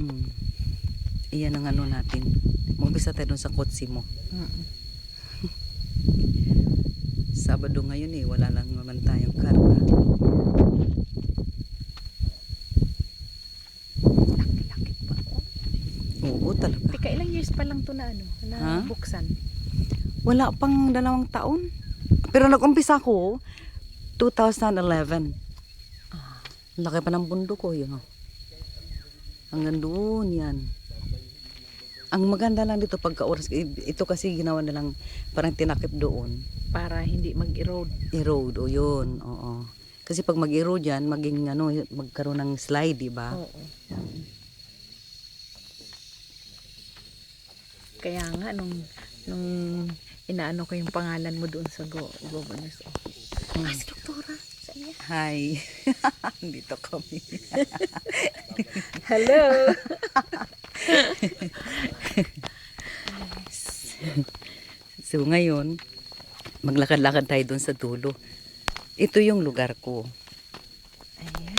Mm. Iyan ang ano natin. Mag-umpisa tayo dun sa kotse mo. Sabado ngayon eh, wala lang naman tayong karga. Laki-laki pa. Oo talaga. Teka, ilang years pa lang to na ano, na Ha? buksan. Wala pang 2 taon. Pero nag-umpisa ko 2011. Laki pa ng bundok ko yun. Oh. Hanggang doon yan. Ang maganda lang dito pagka oras, ito kasi ginawa nilang parang tinakip doon. Para hindi mag-erode. Erode o yun. Oo. Kasi pag mag-erode yan, maging ano, magkaroon ng slide, di ba? Oo. Kaya nga, nung inaano ko yung pangalan mo doon sa governor's office. Ah, si Doktora. Saan niya? Hi. Dito kami. Hello. So ngayon, maglakad-lakad tayo doon sa dulo. Ito yung lugar ko. Ayan.